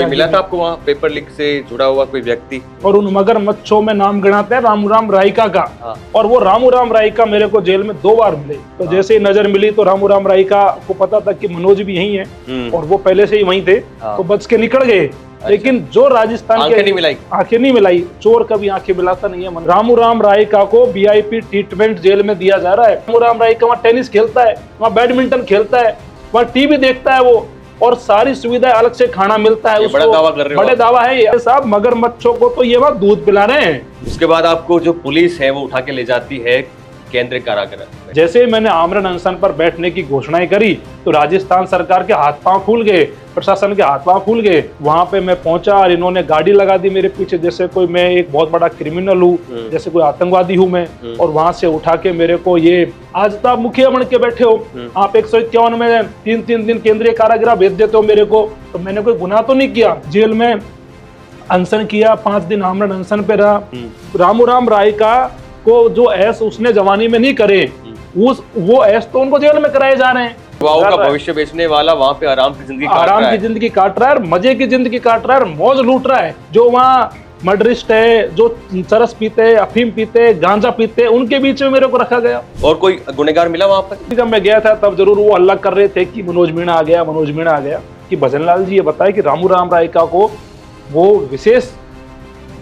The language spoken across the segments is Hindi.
कोई मिला था आपको वहाँ पेपर लीक से जुड़ा हुआ कोई व्यक्ति? और उन मगरमच्छों में नाम गिनाते हैं रामू राइका का। हाँ। और वो रामू राइका मेरे को जेल में 2 बार मिले। तो हाँ। जैसे ही नजर मिली तो रामू राइका को पता था कि मनोज भी यही है और वो पहले से ही वहीं थे। हाँ। तो बच के निकल गए। लेकिन जो राजस्थान आंखें नहीं मिलाई? आंखें नहीं मिलाई। चोर कभी आंखें मिलाता नहीं है। रामू राइका को वीआईपी ट्रीटमेंट जेल में दिया जा रहा है। रामू राइका वहाँ टेनिस खेलता है, वहाँ बैडमिंटन खेलता है, वहाँ टीवी देखता है वो, और सारी सुविधाएं अलग से खाना मिलता है। बड़ा दावा कर रहे हो? बड़े दावा है ये साहब। मगरमच्छों को तो ये बात दूध पिला रहे हैं। उसके बाद आपको जो पुलिस है वो उठा के ले जाती है केंद्रीय कारागार में। जैसे ही मैंने आमरण अनशन पर बैठने की घोषणाएं करी तो राजस्थान सरकार के हाथ पांव फूल गए, प्रशासन के हाथ पांव फूल गए। वहां पे मैं पहुंचा और इन्होंने गाड़ी लगा दी मेरे पीछे, जैसे कोई मैं एक बहुत बड़ा क्रिमिनल हूँ, जैसे कोई आतंकवादी हूँ मैं। और वहां से उठा के मेरे को ये आज तो आप मुखिया बन के बैठे हो, आप 151 में 3-3 दिन केंद्रीय कारागार भेज देते हो मेरे को। तो मैंने कोई गुनाह तो नहीं किया। जेल में अनशन किया, 5 दिन आमरण अनशन पे रहा। रामू राइका को जो ऐश उसने जवानी में नहीं करे, वो ऐश तो उनको जेल में कराए जा रहे हैं। युवाओं का भविष्य बेचने वाला वहाँ पे आराम की जिंदगी काट रहा है, मजे की जिंदगी काट रहा है, मौज लूट रहा है। जो वहाँ मर्डरिस्ट है, जो चरस पीते, अफीम पीते, गांजा पीते, उनके बीच में मेरे को रखा गया। और कोई गुनहगार मिला वहाँ पर? जब मैं गया था तब जरूर वो हल्ला कर रहे थे कि मनोज मीणा आ गया, मनोज मीणा आ गया। कि भजन लाल जी ये बताए कि रामू राइका को वो विशेष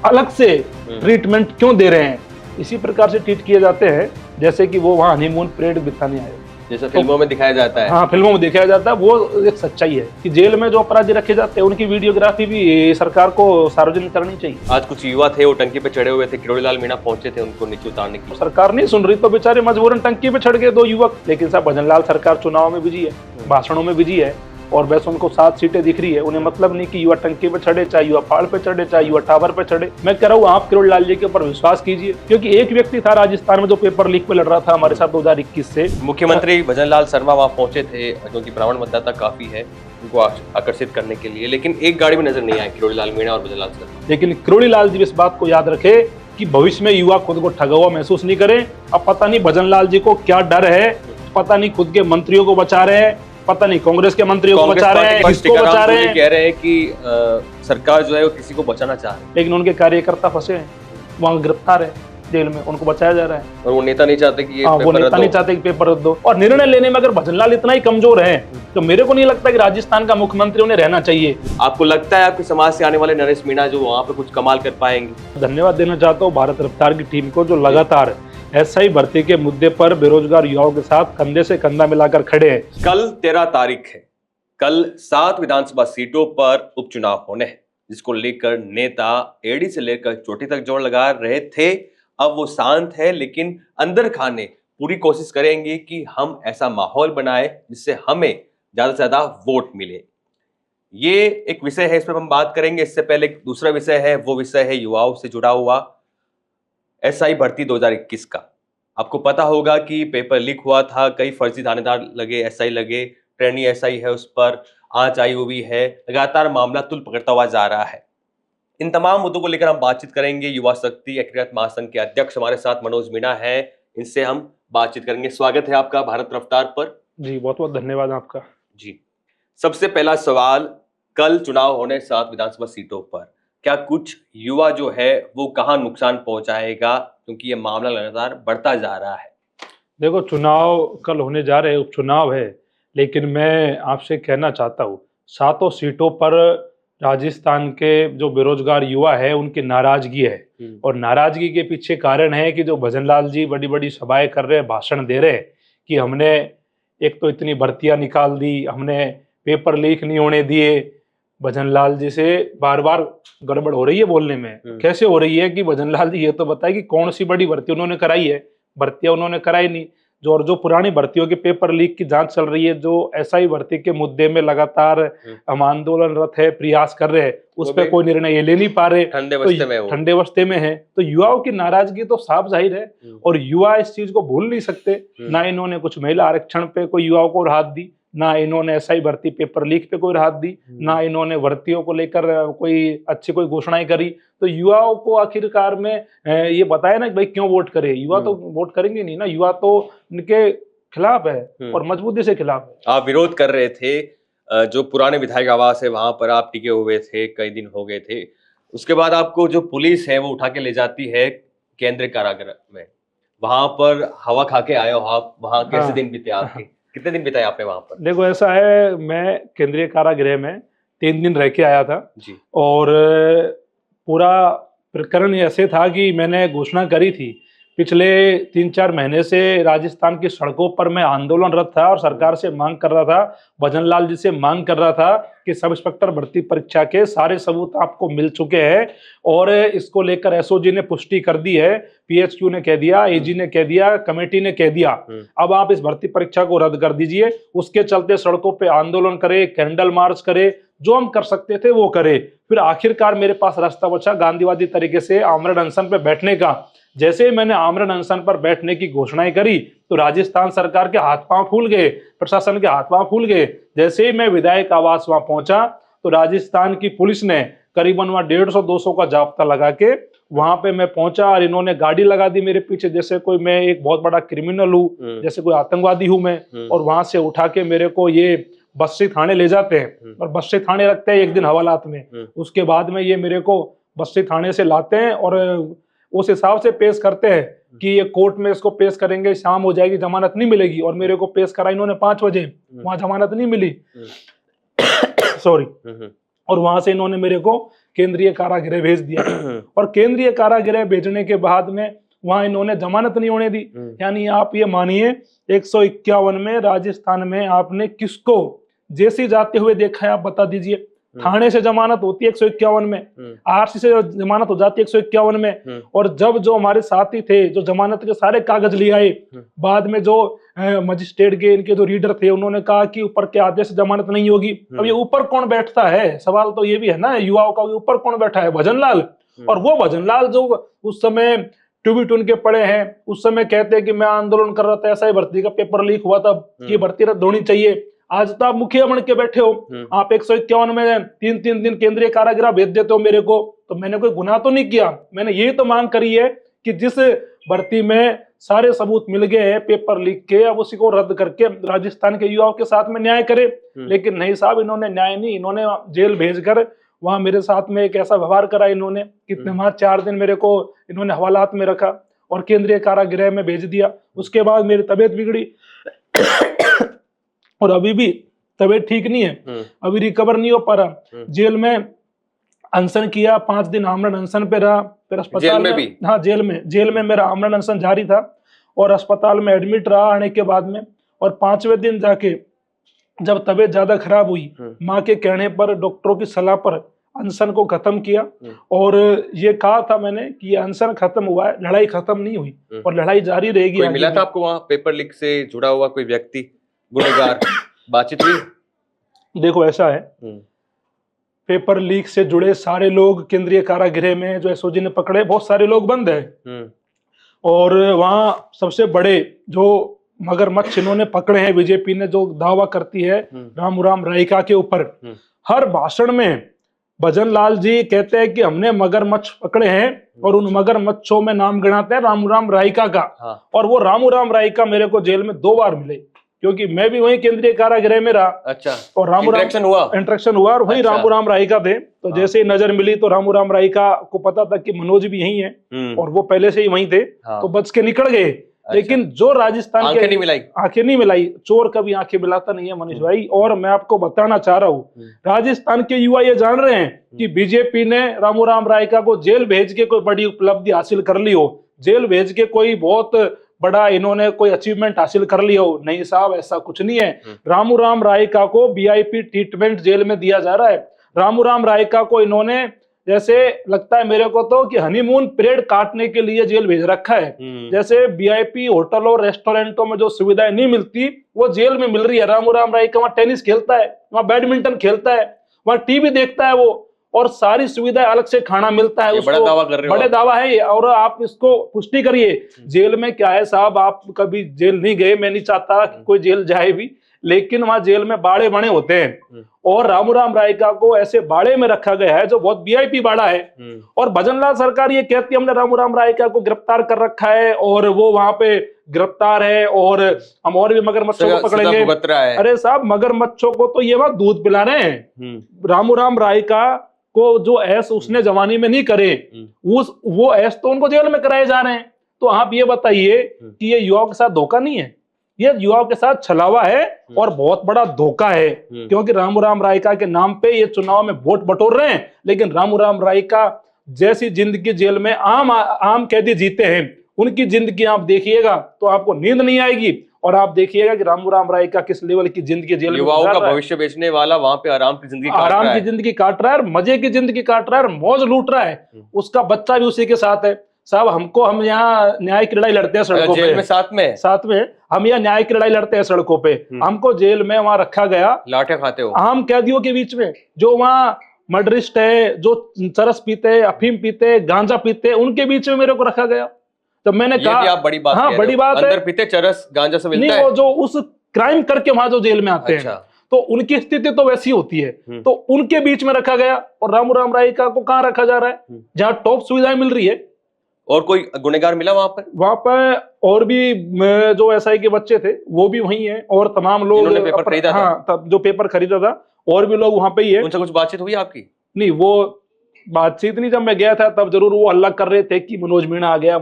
अलग से ट्रीटमेंट क्यों दे रहे हैं। इसी प्रकार से ट्रीट किए जाते हैं जैसे कि वो वहाँ हनीमून परेड बिताने आए, जैसे फिल्मों में दिखाया जाता है। हाँ, फिल्मों में दिखाया जाता है। वो एक सच्चाई है कि जेल में जो अपराधी रखे जाते हैं उनकी वीडियोग्राफी भी सरकार को सार्वजनिक करनी चाहिए। आज कुछ युवा थे वो टंकी पे चढ़े हुए थे, किरोड़ी लाल मीणा पहुंचे थे उनको नीचे उतारने की। सरकार नहीं सुन रही तो बेचारे मजबूरन टंकी पे चढ़ गए 2 युवक। लेकिन साहब भजन लाल सरकार चुनाव में बिजी है, भाषणों में बिजी है, और बस उनको 7 सीटें दिख रही है। उन्हें मतलब नहीं कि युवा टंकी पे चढ़े, चाहे युवा पहाड़ पे चढ़े, चाहे युवा टावर पे चढ़े। मैं कह रहा हूँ आप किरोड़ी लाल जी के ऊपर विश्वास कीजिए, क्योंकि एक व्यक्ति था राजस्थान में जो पेपर लीक पे लड़ रहा था हमारे साथ 2021 से। मुख्यमंत्री भजन लाल शर्मा वहाँ पहुंचे थे क्योंकि ब्राह्मण मतदाता काफी है, उनको आकर्षित करने के लिए, लेकिन एक गाड़ी में नजर नहीं आए किरोड़ी लाल मीणा और भजन लाल शर्मा। लेकिन किरोड़ी लाल जी इस बात को याद रखे कि भविष्य में युवा खुद को ठगा हुआ महसूस नहीं करें। अब पता नहीं भजन लाल जी को क्या डर है, पता नहीं खुद के मंत्रियों को बचा रहे हैं, पता नहीं कांग्रेस के मंत्रियों को बचा रहे हैं, किसको बचा रहे हैं। कह रहे हैं कि सरकार जो है वो किसी को बचाना चाह रही है, लेकिन उनके कार्यकर्ता फंसे हैं, वहाँ गिरफ्तार है जेल में, उनको बचाया जा रहा है। और वो नेता नहीं चाहते कि वो नेता नहीं चाहते कि पेपर रद्द हो। और निर्णय लेने में अगर भजन लाल इतना ही कमजोर है तो मेरे को नहीं लगता कि राजस्थान का मुख्यमंत्री उन्हें रहना चाहिए। आपको लगता है आपके समाज से आने वाले नरेश मीणा जो वहाँ पे कुछ कमाल कर पाएंगे? धन्यवाद देना चाहता हूँ भारत रफ्तार की टीम को, जो लगातार एसआई भर्ती के मुद्दे पर बेरोजगार युवाओं के साथ कंधे से कंधा मिलाकर खड़े हैं। कल 13 तारीख है, कल 7 विधानसभा सीटों पर उपचुनाव होने हैं, जिसको लेकर नेता एड़ी से लेकर चोटी तक जोर लगा रहे थे। अब वो शांत है, लेकिन अंदर खाने पूरी कोशिश करेंगे कि हम ऐसा माहौल बनाए जिससे हमें ज्यादा से ज्यादा वोट मिले। ये एक विषय है, इस पर हम बात करेंगे। इससे पहले एक दूसरा विषय है, वो विषय है युवाओं से जुड़ा हुआ एसआई भर्ती 2021 का। आपको पता होगा कि पेपर लीक हुआ था, कई फर्जी थानेदार लगे, एसआई लगे, ट्रेनी एसआई है उस पर आंच आई हुई है, लगातार मामला तुल पकड़ता हुआ जा रहा है। इन तमाम मुद्दों को लेकर हम बातचीत करेंगे। युवा शक्ति एकीकृत महासंघ के अध्यक्ष हमारे साथ मनोज मीणा है, इनसे हम बातचीत करेंगे। स्वागत है आपका भारत रफ्तार पर। जी, बहुत बहुत धन्यवाद आपका। जी, सबसे पहला सवाल, कल चुनाव होने 7 विधानसभा सीटों पर, क्या कुछ युवा जो है वो कहाँ नुकसान पहुंचाएगा, क्योंकि ये मामला लगातार बढ़ता जा रहा है? देखो, चुनाव कल होने जा रहे हैं, उपचुनाव है, लेकिन मैं आपसे कहना चाहता हूँ 7 सीटों पर राजस्थान के जो बेरोजगार युवा है उनकी नाराजगी है। और नाराजगी के पीछे कारण है कि जो भजन लाल जी बड़ी बड़ी सभाएं कर रहे हैं, भाषण दे रहे हैं कि हमने एक तो इतनी भर्तियां निकाल दी, हमने पेपर लीक नहीं होने दिए। भजन लाल जी से बार बार गड़बड़ हो रही है बोलने में। कैसे हो रही है कि भजन लाल जी ये तो बताए कि कौन सी बड़ी भर्ती उन्होंने कराई है। भर्तियां उन्होंने कराई नहीं। जो पुरानी भर्तियों के पेपर लीक की जांच चल रही है, जो एसआई भर्ती के मुद्दे में लगातार हम आंदोलनरत है, प्रयास कर रहे हैं, उस पर कोई निर्णय ये ले नहीं पा रहे, ठंडे बस्ते में है। तो युवाओं की नाराजगी तो साफ जाहिर है, और युवा इस चीज को भूल नहीं सकते। ना इन्होंने कुछ महिला आरक्षण पे कोई युवाओं को राहत दी, ना इन्होंने एसआई भर्ती पेपर लीक पे कोई राहत दी, ना इन्होंने भर्तियों को लेकर कोई अच्छी कोई घोषणाएं करी। तो युवाओं को आखिरकार में ये बताया ना कि भाई क्यों वोट करे। युवा तो वोट करेंगे नहीं ना, युवा तो इनके खिलाफ है और मजबूती से खिलाफ है। आप विरोध कर रहे थे जो पुराने विधायक आवास है वहां पर आप टिके हुए थे, कई दिन हो गए थे। उसके बाद आपको जो पुलिस है वो उठा के ले जाती है केंद्रीय कारागार में। वहां पर हवा खा के आए हो आप, वहां कैसे हाँ दिन बीते आपके? कितने दिन बिताए आपने वहां पर? देखो ऐसा है, मैं केंद्रीय कारागृह में 3 दिन रह के आया था। जी। और पूरा प्रकरण ऐसे था कि मैंने घोषणा करी थी, पिछले 3-4 महीने से राजस्थान की सड़कों पर मैं आंदोलनरत था और सरकार से मांग कर रहा था, भजन लाल जी से मांग कर रहा था कि सब इंस्पेक्टर भर्ती परीक्षा के सारे सबूत आपको मिल चुके हैं और इसको लेकर एसओजी ने पुष्टि कर दी है, पीएचक्यू ने कह दिया, एजी ने कह दिया, कमेटी ने कह दिया, अब आप इस भर्ती परीक्षा को रद्द कर दीजिए। उसके चलते सड़कों पे आंदोलन करे, कैंडल मार्च करे, जो हम कर सकते थे वो करे। फिर आखिरकार मेरे पास रास्ता बचा गांधीवादी तरीके से आमरण अनशन पे बैठने का। जैसे ही मैंने आमरण अनशन पर बैठने की घोषणाएं करी तो राजस्थान सरकार के हाथ पांव फूल गए, प्रशासन के हाथ पांव फूल गए। जैसे ही मैं विधायक आवास वहां पहुंचा तो राजस्थान की पुलिस ने करीबन वहां 150-200 का जाब्ता लगा के वहां पे मैं पहुंचा और इन्होंने गाड़ी लगा दी मेरे पीछे, जैसे कोई मैं एक बहुत बड़ा क्रिमिनल हूँ, जैसे कोई आतंकवादी हूं मैं। और वहां से उठा के मेरे को ये बस्ती थाने ले जाते हैं और बस्ती थाने रखते हैं एक दिन हवालात में। उसके बाद में ये मेरे को बस्ती थाने से लाते हैं और उस हिसाब से पेश करते हैं कि ये कोर्ट में इसको पेश करेंगे, शाम हो जाएगी, जमानत नहीं मिलेगी। और मेरे को पेश करा इन्होंने 5 बजे, वहां जमानत नहीं मिली सॉरी। और वहां से इन्होंने मेरे को केंद्रीय कारागृह भेज दिया और केंद्रीय कारागृह भेजने के बाद में वहां इन्होंने जमानत नहीं होने दी। यानी आप ये मानिए 151 में राजस्थान में आपने किसको जैसी जाते हुए देखा है, आप बता दीजिए। थाने से जमानत होती है 151 में, आरसी से जमानत हो जाती है 151 में। और जब जो हमारे साथी थे जो जमानत के सारे कागज ले आए, बाद में जो मजिस्ट्रेट के इनके जो रीडर थे उन्होंने कहा कि ऊपर के आदेश से जमानत नहीं होगी। अब ये ऊपर कौन बैठता है, सवाल तो ये भी है ना युवाओं का, ऊपर कौन बैठा है? भजन लाल। और वो भजन लाल जो उस समय ट्यूबिट उनके पड़े हैं, उस समय कहते हैं कि मैं आंदोलन कर रहा था, ऐसा ही भर्ती का पेपर लीक हुआ था कि भर्ती रद्द होनी चाहिए। आज तो आप मुखिया बन के बैठे हो, आप 151 में 3-3 दिन केंद्रीय कारागृह भेज देते हो मेरे को। तो मैंने कोई गुनाह तो नहीं किया, मैंने यही तो मांग करी है कि जिस भर्ती में सारे सबूत मिल गए हैं पेपर लीक के, अब उसी को रद्द करके राजस्थान के युवाओं के साथ में न्याय करे। लेकिन नहीं साहब, इन्होंने न्याय नहीं, इन्होंने जेल भेजकर वहां मेरे साथ में एक ऐसा व्यवहार करा इन्होंने, कितने मार 4 दिन मेरे को इन्होंने हवालात में रखा और केंद्रीय कारागृह में भेज दिया। उसके बाद मेरी तबीयत बिगड़ी और अभी भी तबीयत ठीक नहीं है, अभी रिकवर नहीं हो पा रहा। जेल में अनशन किया, 5 दिन आमरण अनशन पे रहा, फिर अस्पताल में भी। हाँ, जेल में मेरा आमरण अनशन जारी था और अस्पताल में एडमिट रहा आने के बाद में। और 5वें दिन जाके जब तबीयत ज्यादा खराब हुई, माँ के कहने पर, डॉक्टरों की सलाह पर अनशन को खत्म किया। और ये कहा था मैंने कि अनशन खत्म हुआ है, लड़ाई खत्म नहीं हुई और लड़ाई जारी रहेगी। कोई मिला था आपको वहाँ पेपर लीक से जुड़ा हुआ कोई व्यक्ति, गुनहगार, बातचीत हुई? देखो ऐसा है, पेपर लीक से जुड़े सारे लोग केंद्रीय कारागृह में जो एसओजी ने पकड़े, बहुत सारे लोग बंद है। और वहां सबसे बड़े जो मगरमच्छ इन्होंने पकड़े हैं, बीजेपी ने जो दावा करती है रामूराम रायका के ऊपर, हर भाषण में भजन लाल जी कहते हैं कि हमने मगरमच्छ पकड़े हैं और उन मगरमच्छों में नाम गिनाते हैं रामूराम रायका का। और वो रामूराम रायका मेरे को जेल में 2 बार मिले, क्योंकि मैं भी वहीं केंद्रीय कारागृह में रहा। अच्छा। और इंटरेक्शन हुआ और वही रामूराम रायका थे। तो जैसे ही नजर मिली तो रामूराम रायका को पता था कि मनोज भी यही है और वो पहले से ही वहीं थे, तो बच के निकल गए। लेकिन जो राजस्थान के आंखें नहीं मिलाई, चोर कभी आंखें मिलाता नहीं है मनीष भाई। और मैं आपको बताना चाह रहा हूँ, राजस्थान के युवा ये जान रहे हैं कि बीजेपी ने रामूराम रायका को जेल भेज के कोई बड़ी उपलब्धि हासिल कर ली हो, जेल भेज के कोई बहुत बड़ा इन्होंने कोई अचीवमेंट हासिल कर लिया हो। नहीं साहब, ऐसा कुछ नहीं है। रामूराम रायका को वीआईपी ट्रीटमेंट जेल में दिया जा रहा है। रामूराम रायका को इन्होंने, जैसे लगता है मेरे को तो कि हनीमून पीरियड काटने के लिए जेल भेज रखा है। जैसे वीआईपी होटल और रेस्टोरेंटों में जो सुविधाएं नहीं मिलती वो जेल में मिल रही है। रामूराम रायका वहां टेनिस खेलता है, वहां बैडमिंटन खेलता है, वहां टीवी देखता है वो, और सारी सुविधाएं अलग से खाना मिलता है। बड़ा दावा कर रहे हो, बड़े दावा है ये, और आप इसको पुष्टि करिए। जेल में क्या है साहब, आप कभी जेल नहीं गए, मैं नहीं चाहता कि कोई जेल जाए भी, लेकिन वहां जेल में बाड़े बने होते हैं और रामूराम रायका को ऐसे बाड़े में रखा गया है जो बहुत वीआईपी बाड़ा है। और भजनलाल सरकार ये कहती है हमने रामूराम रायका को गिरफ्तार कर रखा है और वो वहां पे गिरफ्तार है और हम और भी मगरमच्छों को पकड़ेंगे। अरे साहब, मगरमच्छों को तो ये वहां दूध पिला रहे हैं। रामूराम रायका को जो ऐश उसने जवानी में नहीं करे, वो ऐश तो उनको जेल में कराए जा रहे हैं। तो आप ये बताइए कि ये युवाओं के साथ धोखा नहीं है? ये युवाओं के साथ छलावा है और बहुत बड़ा धोखा है, क्योंकि रामूराम रायका के नाम पे ये चुनाव में वोट बटोर रहे हैं, लेकिन रामूराम रायका जैसी जिंदगी जेल में आम कैदी जीते हैं, उनकी जिंदगी आप देखिएगा तो आपको नींद नहीं आएगी। और आप देखिएगा कि रामूराम रायका किस लेवल की जिंदगी जेल में युवाओं का भविष्य बेचने वाला वहां पे आराम की जिंदगी काट रहा है, मजे की जिंदगी काट रहा है, मौज लूट रहा है। उसका बच्चा भी उसी के साथ है। साहब, हम यहाँ न्याय की लड़ाई लड़ते हैं सड़कों पे, जेल में साथ में हम यहाँ न्याय की लड़ाई लड़ते हैं सड़कों पे। हमको जेल में वहां रखा गया लाठियां खाते हो आम कैदियों के बीच में, जो वहाँ मर्डरिस्ट है, जो चरस पीते, अफीम पीते, गांजा पीते, उनके बीच में मेरे को रखा गया। तो मैंने कहा आप बड़ी बात हाँ, बड़ी बात है। अंदर पीते चरस गांजा से मिलता है। वो जो उस क्राइम करके वहां जो जेल में आते हैं, तो उनकी स्थिति तो वैसी होती है। तो उनके बीच में रखा गया और रामूराम रायका को कहाँ रखा जा रहा है? जहाँ टॉप सुविधाएं मिल रही है। और कोई गुनहगार मिला वहां पर? और भी जो एसआई के बच्चे थे वो भी वहीं हैं और तमाम लोग पेपर खरीदा था। हाँ, तब जो पेपर खरीदा था और भी लोग वहां पे ही है। उनसे कुछ बातचीत हुई आपकी? नहीं, वो बातचीत नहीं। जब मैं गया था तब जरूर वो हल्ला कर रहे थे कि मनोज मीणा आ गया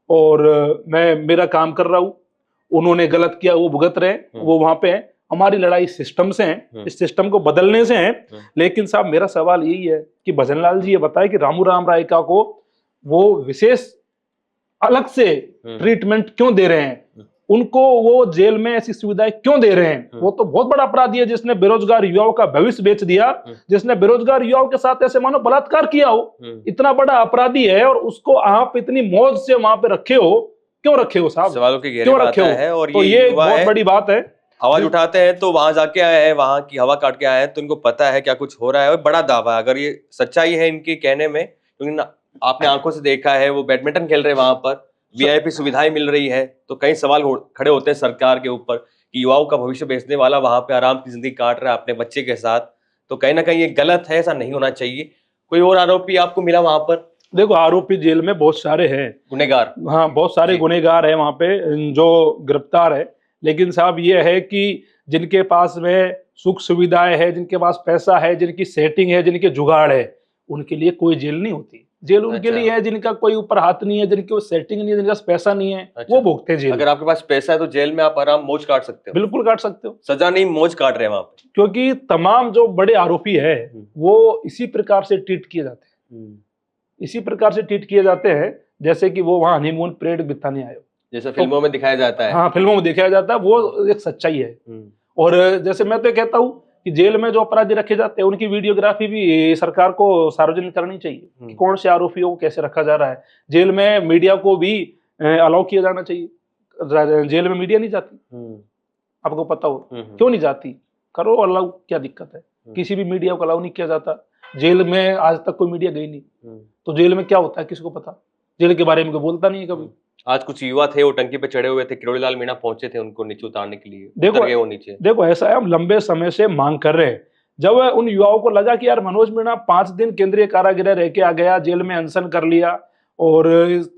और मैं मेरा काम कर रहा हूँ, उन्होंने गलत किया, वो भुगत रहे हैं, वो वहां पे है। हमारी लड़ाई सिस्टम से है, इस सिस्टम को बदलने से है। लेकिन साहब, मेरा सवाल यही है कि भजनलाल जी ये बताए कि रामूराम रायका को वो विशेष अलग से ट्रीटमेंट क्यों दे रहे हैं, उनको वो जेल में ऐसी सुविधाएं क्यों दे रहे हैं? वो तो बहुत बड़ा अपराधी है जिसने बेरोजगार युवाओं का भविष्य बेच दिया, जिसने बेरोजगार युवाओं के साथ ऐसे मानो बलात्कार किया हो। इतना बड़ा अपराधी है और उसको आप इतनी मौज से वहां पे रखे हो, क्यों रखे हो साहब? सवालों के घेरे क्यों रखे हो? और तो ये बहुत बड़ी बात है। आवाज उठाते हैं तो वहां जाके आए हैं, वहां की हवा काट के आए हैं, तो इनको पता है क्या कुछ हो रहा है। बड़ा दावा है, अगर ये सच्चाई है इनके कहने में, क्योंकि आपने आंखों से देखा है वो बैडमिंटन खेल रहे हैं वहां पर, वीआईपी सुविधाएं मिल रही है, तो कई सवाल खड़े होते हैं सरकार के ऊपर कि युवाओं का भविष्य बेचने वाला वहां पे आराम की जिंदगी काट रहा है अपने बच्चे के साथ। तो कहीं ना कहीं ये गलत है, ऐसा नहीं होना चाहिए। कोई और आरोपी आपको मिला वहां पर? देखो, आरोपी जेल में बहुत सारे हैं, गुनहगार। हाँ, बहुत सारे गुनहगार है वहां पे जो गिरफ्तार है। लेकिन साहब, ये है कि जिनके पास में सुख सुविधाएं है, जिनके पास पैसा है, जिनकी सेटिंग है, जिनके जुगाड़ है, उनके लिए कोई जेल नहीं होती। जेल उनके लिए है जिनका कोई ऊपर हाथ नहीं है, जिनकी सेटिंग नहीं है, जिनके पास पैसा नहीं है, वो भोगते जेल। अगर आपके पास पैसा है तो जेल में आप आराम मौज काट सकते हो। बिल्कुल काट सकते हो, सजा नहीं, मौज काट रहे हैं वहां पे। क्योंकि तमाम जो बड़े आरोपी है वो इसी प्रकार से ट्रीट किए जाते हैं, इसी प्रकार से ट्रीट किए जाते हैं जैसे कि वो वहां हनीमून परेड बिताने आए हो, जैसे फिल्मों में दिखाया जाता है। हाँ, फिल्मों में दिखाया जाता है, वो एक सच्चाई है। और जैसे मैं तो कहता हूँ कि जेल में जो अपराधी रखे जाते हैं उनकी वीडियोग्राफी भी सरकार को सार्वजनिक करनी चाहिए कि कौन से आरोपियों को कैसे रखा जा रहा है। जेल में मीडिया को भी अलाउ किया जाना चाहिए। जेल में मीडिया नहीं जाती, आपको पता हो क्यों नहीं जाती? करो अलाउ, क्या दिक्कत है? किसी भी मीडिया को अलाउ नहीं किया जाता। जेल में आज तक कोई मीडिया गई नहीं, तो जेल में क्या होता है किसको पता? जेल के बारे में कोई बोलता नहीं है कभी। आज कुछ युवा थे, वो टंकी पे चढ़े हुए थे, किरोड़ीलाल मीणा पहुंचे थे उनको नीचे उतारने के लिए। देखो ऐसा है, हम लंबे समय से मांग कर रहे हैं। जब उन युवाओं को लगा कि यार मनोज मीणा 5 दिन केंद्रीय कारागृह रह के आ गया, जेल में अनशन कर लिया और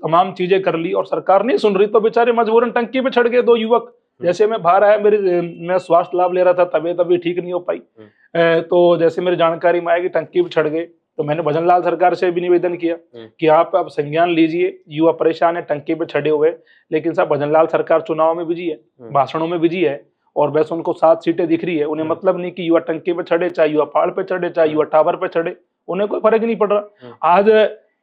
तमाम चीजें कर ली और सरकार नहीं सुन रही, तो बेचारे मजबूरन टंकी पे चढ़ गए 2 युवक। जैसे मैं बाहर आया, मैं स्वास्थ्य लाभ ले रहा था, तबीयत अभी ठीक नहीं हो पाई, तो जैसे मेरी जानकारी में आया कि टंकी पे चढ़ गए, तो मैंने भजनलाल सरकार से भी निवेदन किया कि आप अब संज्ञान लीजिए, युवा परेशान है, टंकी पे चढ़े हुए। लेकिन साहब, भजनलाल सरकार चुनाव में बिजी है, भाषणों में बिजी है, और बस उनको 7 सीटें दिख रही है। उन्हें मतलब नहीं कि युवा टंकी पे चढ़े, चाहे युवा पहाड़ पे चढ़े, चाहे युवा टावर पे चढ़े, उन्हें कोई फर्क नहीं पड़ रहा। आज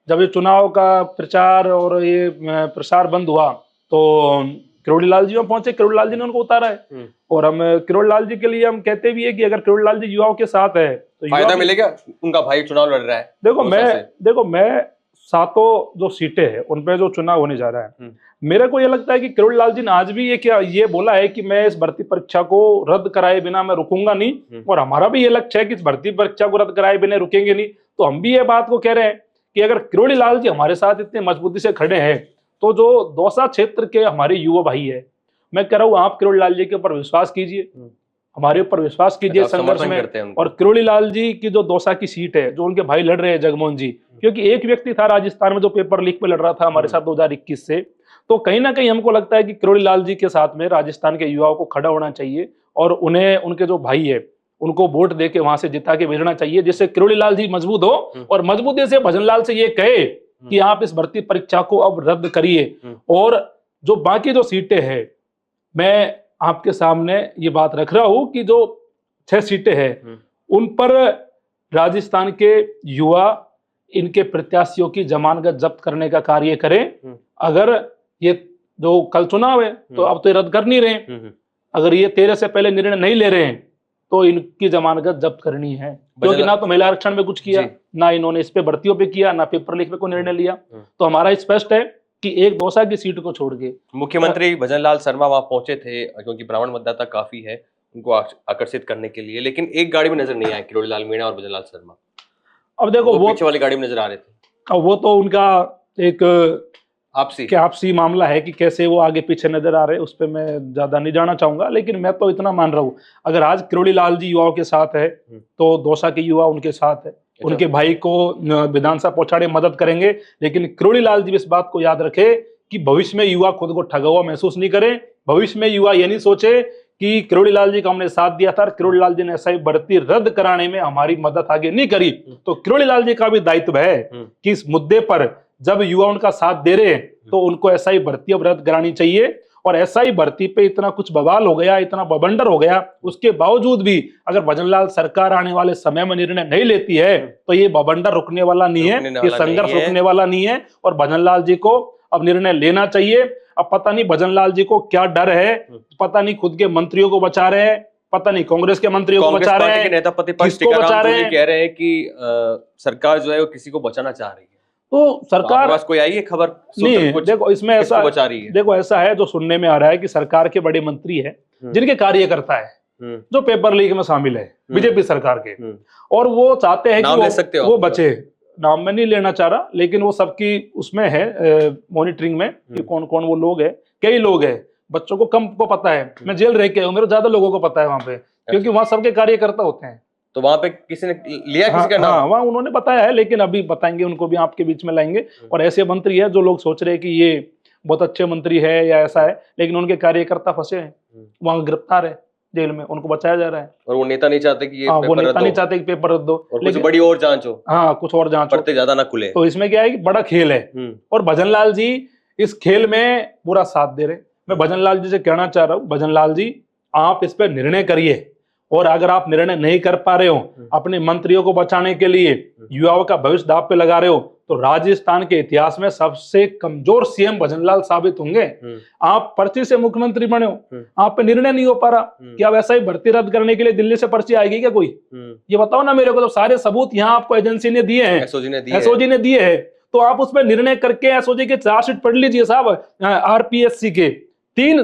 जब ये चुनाव का प्रचार और ये प्रसार बंद हुआ तो किरोड़ीलाल जी में पहुंचे, किरोड़ीलाल जी ने उनको उतारा है। और हम किरोड़ीलाल जी के लिए हम कहते भी है कि अगर किरोड़ीलाल जी युवाओं के साथ है तो फायदा मिलेगा, उनका भाई चुनाव लड़ रहा है। देखो मैं 7 जो सीटें हैं उन पे जो चुनाव होने जा रहा है, मेरे को ये लगता है कि किरोड़ीलाल जी ने आज भी ये बोला है कि मैं इस भर्ती परीक्षा को रद्द कराए बिना मैं रुकूंगा नहीं। और हमारा भी ये लक्ष्य है कि इस भर्ती परीक्षा को रद्द कराए बिना रुकेंगे नहीं। तो हम भी ये बात को कह रहे हैं कि अगर किरोड़ीलाल जी हमारे साथ इतने मजबूती से खड़े हैं, तो जो दौसा क्षेत्र के हमारे युवा भाई है मैं कह रहा हूँ आप किरोड़ी लाल जी के ऊपर विश्वास कीजिए, हमारे ऊपर विश्वास कीजिए संघर्ष में। और किरोड़ी लाल जी की जो दौसा की सीट है, जो उनके भाई लड़ रहे हैं जगमोहन जी, क्योंकि एक व्यक्ति था राजस्थान में जो पेपर लीक पे लड़ रहा था हमारे साथ 2021 से, तो कहीं ना कहीं हमको लगता है कि किरोड़ी लाल जी के साथ में राजस्थान के युवाओं को खड़ा होना चाहिए और उन्हें उनके जो भाई है उनको वोट दे के वहां से जिता के भेजना चाहिए, जिससे किरोड़ी लाल जी मजबूत हो और मजबूती से भजन लाल से ये कहे कि आप इस भर्ती परीक्षा को अब रद्द करिए। और जो बाकी जो सीटें हैं, मैं आपके सामने ये बात रख रहा हूं कि जो 6 सीटें हैं उन पर राजस्थान के युवा इनके प्रत्याशियों की जमानत जब्त करने का कार्य करें। अगर ये जो कल चुनाव है तो अब तो ये रद्द कर नहीं रहे, अगर ये 13 से पहले निर्णय नहीं ले रहे हैं तो इनकी जमानत जब्त करनी है, क्योंकि ना तो महिला आरक्षण में कुछ किया, ना इन्होंने इस पे भर्तियों पे किया, ना पेपर लीक पे कोई निर्णय लिया। तो हमारा स्पष्ट है कि एक दौसा की सीट को छोड़ के मुख्यमंत्री भजन लाल शर्मा वहां पहुंचे थे क्योंकि ब्राह्मण मतदाता काफी है, उनको आकर्षित करने के लिए, लेकिन एक गाड़ी में नजर नहीं आए किरोड़ी लाल मीणा और भजन लाल शर्मा। अब देखो वो पीछे वाली गाड़ी में नजर आ रहे थे। अब वो तो उनका एक आपसी मामला है कि कैसे वो आगे पीछे नजर आ रहे हैं, उस पर मैं ज्यादा नहीं जाना चाहूंगा। लेकिन मैं तो इतना मान रहा हूँ, अगर आज किरोड़ी लाल जी युवाओं के साथ है तो दौसा के युवा उनके साथ है, उनके भाई को विधानसभा पहुंचाने में मदद करेंगे। लेकिन किरोड़ी लाल जी इस बात को याद रखे कि भविष्य में युवा खुद को ठगा हुआ महसूस नहीं करें। भविष्य में युवा ये नहीं सोचे कि किरोड़ी लाल जी का हमने साथ दिया था, किरोड़ी लाल जी ने ऐसा ही भर्ती रद्द कराने में हमारी मदद आगे नहीं करी। तो किरोड़ी लाल जी का भी दायित्व है कि इस मुद्दे पर जब युवा उनका साथ दे रहे हैं तो उनको ऐसा ही भर्ती अब रद्द करानी चाहिए। और ऐसा ही भर्ती पे इतना कुछ बवाल हो गया, इतना बवंडर हो गया, उसके बावजूद भी अगर भजन लाल सरकार आने वाले समय में निर्णय नहीं लेती है तो ये बवंडर रुकने वाला नहीं है, ये संघर्ष रुकने वाला नहीं है। और भजन लाल जी को अब निर्णय लेना चाहिए। अब पता नहीं भजन लाल जी को क्या डर है, पता नहीं खुद के मंत्रियों को बचा रहे हैं, पता नहीं कांग्रेस के मंत्रियों को बचा रहे हैं, नेता प्रतिपक्ष टीकाराम जूली कह रहे हैं कि सरकार जो है वो किसी को बचाना चाह रही है। तो सरकार पास कोई आई है खबर? नहीं, देखो इसमें ऐसा बचा रही है। देखो ऐसा है, जो सुनने में आ रहा है कि सरकार के बड़े मंत्री है जिनके कार्यकर्ता है जो पेपर लीक में शामिल है बीजेपी सरकार के, और वो चाहते हैं कि वो बचे। नाम में नहीं लेना चाह रहा, लेकिन वो सबकी उसमें है मॉनिटरिंग में कि कौन कौन वो लोग है। कई लोग है, बच्चों को कम को पता है, मैं जेल रह के हूँ, मेरे ज्यादा लोगों को पता है वहां पे, क्योंकि वहां सबके कार्यकर्ता होते हैं। तो वहां पे किसी ने लिया किसी का नाम? हाँ, वहां उन्होंने बताया है, लेकिन अभी बताएंगे, उनको भी आपके बीच में लाएंगे। और ऐसे मंत्री है जो लोग सोच रहे हैं कि ये बहुत अच्छे मंत्री है या ऐसा है, लेकिन उनके कार्यकर्ता फंसे हैं, वहां गिरफ्तार है जेल में, उनको बचाया जा रहा है। और वो नेता नहीं चाहते कि ये वो नेता नहीं चाहते कि पेपर रद्द हो, कुछ बड़ी और जांच हो। हाँ, कुछ और जांच हो, ज्यादा ना खुले। तो इसमें क्या है कि बड़ा खेल है और भजन लाल जी इस खेल में पूरा साथ दे रहे। मैं भजन लाल जी से कहना चाह रहा हूँ, भजन लाल जी आप इस पर निर्णय करिए, और अगर आप निर्णय नहीं कर पा रहे हो अपने मंत्रियों को बचाने के लिए, युवाओं का भविष्य दांव पे लगा रहे हो, तो राजस्थान के इतिहास में सबसे कमजोर सीएम भजन लाल साबित होंगे। आप पर्ची से मुख्यमंत्री बने हो, आप पे निर्णय नहीं हो पा रहा, क्या वैसा ही भर्ती रद्द करने के लिए दिल्ली से पर्ची आएगी क्या कोई? ये बताओ ना मेरे को। तो सारे सबूत यहाँ आपको एजेंसी ने दिए हैं, एसओजी ने दिए है, तो आप उस पर निर्णय करके एसओजी के चार्जशीट पढ़ लीजिए साहब। आरपीएससी के 3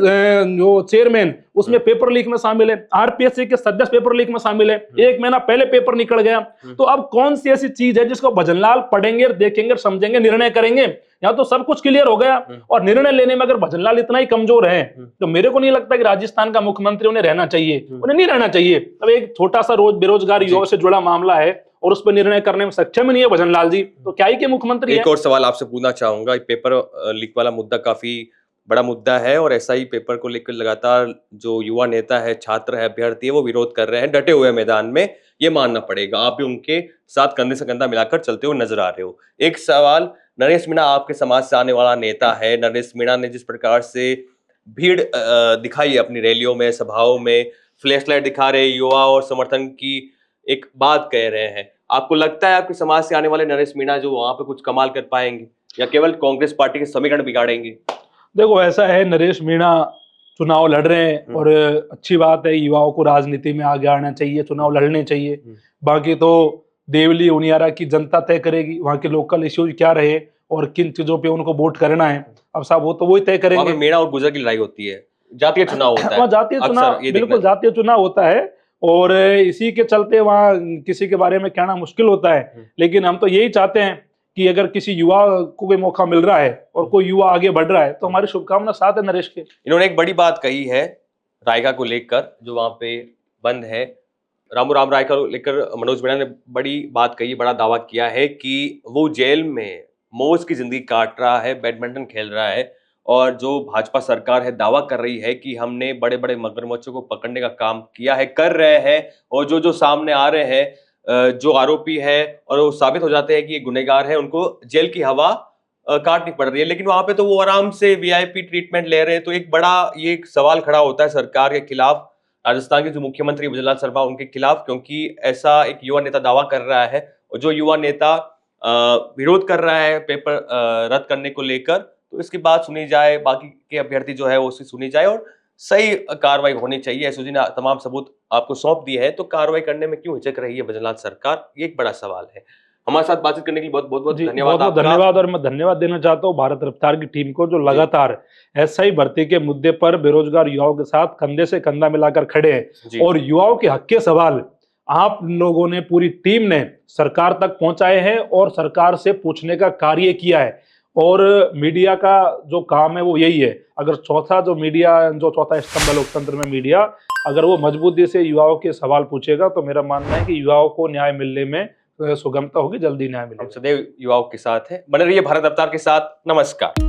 जो चेयरमैन उसमें पेपर लीक में शामिल है, आरपीएससी के सदस्य पेपर लीक में शामिल है, 1 महीना पहले पेपर निकल गया। तो अब कौन सी ऐसी चीज है जिसको भजन लाल पढ़ेंगे, देखेंगे, समझेंगे, निर्णय करेंगे? यहाँ तो सब कुछ क्लियर हो गया, और निर्णय लेने में अगर भजन लाल इतना ही कमजोर है तो मेरे को नहीं लगता कि राजस्थान का मुख्यमंत्री उन्हें रहना चाहिए, उन्हें नहीं रहना चाहिए। अब एक छोटा सा बेरोजगार युवाओं से जुड़ा मामला है और उस पर निर्णय करने में सक्षम नहीं है भजन लाल जी, तो क्या ही के मुख्यमंत्री है? एक और सवाल आपसे पूछना चाहूंगा, पेपर लीक वाला मुद्दा काफी बड़ा मुद्दा है और ऐसा ही पेपर को लेकर लगातार जो युवा नेता है, छात्र है, अभ्यर्थी है, वो विरोध कर रहे हैं, डटे हुए मैदान में, ये मानना पड़ेगा। आप भी उनके साथ कंधे से कंधा मिलाकर चलते हुए नजर आ रहे हो। एक सवाल, नरेश मीणा आपके समाज से आने वाला नेता है। नरेश मीणा ने जिस प्रकार से भीड़ दिखाई अपनी रैलियों में, सभाओं में, फ्लैश लाइट दिखा रहे युवा और समर्थन की एक बात कह रहे हैं, आपको लगता है आपके समाज से आने वाले नरेश मीणा जो वहां पे कुछ कमाल कर पाएंगे या केवल कांग्रेस पार्टी के समीकरण बिगाड़ेंगे? देखो ऐसा है, नरेश मीणा चुनाव लड़ रहे हैं और अच्छी बात है, युवाओं को राजनीति में आगे आना चाहिए, चुनाव लड़ने चाहिए। बाकी तो देवली उनियारा की जनता तय करेगी वहाँ के लोकल इश्यूज क्या रहे और किन चीजों पे उनको वोट करना है। अब साहब वो तो वही तय करेंगे। मीणा और गुर्जर की लड़ाई होती है, जातीय चुनाव होता है, जातीय चुनाव, बिल्कुल जातीय चुनाव होता है, और इसी के चलते वहाँ किसी के बारे में कहना मुश्किल होता है। लेकिन हम तो यही चाहते हैं कि अगर किसी युवा को कोई मौका मिल रहा है और कोई युवा आगे बढ़ रहा है तो हमारी शुभकामना साथ है नरेश के। इन्होंने एक बड़ी बात कही है रायका को लेकर, जो वहां पे बंद है रामू राम रायका को लेकर मनोज मीणा ने बड़ी बात कही, बड़ा दावा किया है कि वो जेल में मौज की जिंदगी काट रहा है, बैडमिंटन खेल रहा है, और जो भाजपा सरकार है दावा कर रही है कि हमने बड़े बड़े मगरमच्छों को पकड़ने का काम किया है, कर रहे हैं, और जो सामने आ रहे हैं जो आरोपी है और वो साबित हो जाते हैं कि ये गुनहगार है, उनको जेल की हवा काटनी पड़ रही है। लेकिन वहां पे तो वो आराम से वीआईपी ट्रीटमेंट ले रहे हैं। तो एक बड़ा ये एक सवाल खड़ा होता है सरकार के खिलाफ, राजस्थान के जो मुख्यमंत्री भजनलाल शर्मा उनके खिलाफ, क्योंकि ऐसा एक युवा नेता दावा कर रहा है और जो युवा नेता विरोध कर रहा है पेपर रद्द करने को लेकर, तो इसकी बात सुनी जाए, बाकी के अभ्यर्थी जो है उसकी सुनी जाए और सही कार्रवाई होनी चाहिए। एसओजी ने तमाम सबूत आपको सौंप दिए हैं, तो कार्रवाई करने में क्यों हिचक रही है भजनलाल सरकार, ये एक बड़ा सवाल है। हमारे साथ बातचीत करने के लिए बहुत बहुत जी, धन्यवाद बहुत आपका। धन्यवाद। और मैं धन्यवाद देना चाहता हूँ भारत रफ्तार की टीम को, जो लगातार एसआई भर्ती के मुद्दे पर बेरोजगार युवाओं के साथ कंधे से कंधा मिलाकर खड़े हैं और युवाओं के हक के सवाल आप लोगों ने, पूरी टीम ने सरकार तक पहुंचाए हैं और सरकार से पूछने का कार्य किया है। और मीडिया का जो काम है वो यही है, अगर चौथा स्तंभ है लोकतंत्र में मीडिया, अगर वो मजबूती से युवाओं के सवाल पूछेगा तो मेरा मानना है कि युवाओं को न्याय मिलने में सुगमता होगी, जल्दी न्याय मिलेगा। हम सदैव युवाओं के साथ हैं। बने रहिए भारत रफ्तार के साथ। नमस्कार।